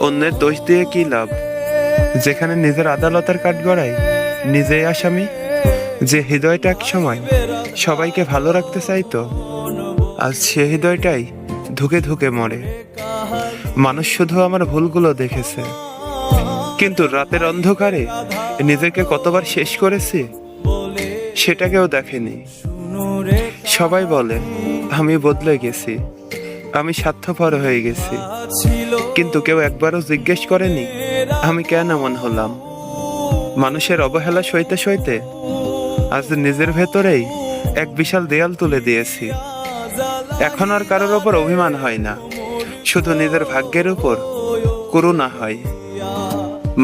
অন্যের দোষ দিয়ে কি লাভ, যেখানে নিজের আদালতের কাঠগড়ায় নিজেই আসামি। যে হৃদয়টা এক সময় সবাইকে ভালো রাখতে চাইতো, আজ সে হৃদয়টাই ধুকে ধুকে মরে। মানুষ শুধু আমার ভুলগুলো দেখেছে, কিন্তু রাতের অন্ধকারে নিজেকে কতবার শেষ করেছি সেটা কেউ দেখেনি। সবাই বলে আমি বদলে গেছি, আমি স্বার্থপর হয়ে গেছি, কিন্তু কেউ একবারও জিজ্ঞেস করেনি আমি কেন এমন হলাম। মানুষের অবহেলা সইতে সইতে আজ নিজের ভেতরেই এক বিশাল দেয়াল তুলে দিয়েছি। এখন আর কারোর ওপর অভিমান হয় না, শুধু নিজের ভাগ্যের উপর করুণা হয়।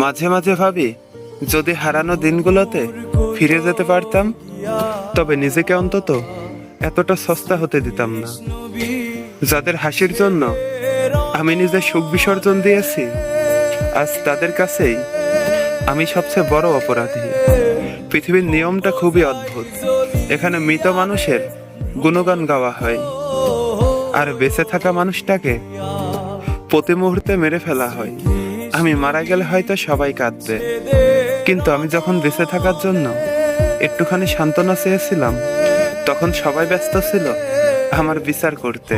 মাঝে মাঝে ভাবি, যদি হারানো দিনগুলোতে ফিরে যেতে পারতাম, তবে নিজেকে অন্তত এতটা সস্তা হতে দিতাম না। যাদের হাসির জন্য আমি নিজের সুখ বিসর্জন দিয়েছি, আজ তাদের কাছেই আমি সবচেয়ে বড় অপরাধী। পৃথিবীর নিয়মটা খুবই অদ্ভুত। এখানে মৃত মানুষের গুণগান গাওয়া হয়, আর বেঁচে থাকা মানুষটাকে প্রতি মুহূর্তে মেরে ফেলা হয়। আমি মারা গেলে হয়তো সবাই কাঁদবে, কিন্তু আমি যখন বেঁচে থাকার জন্য একটুখানি সান্ত্বনা চেয়েছিলাম, তখন সবাই ব্যস্ত ছিল আমার বিচার করতে।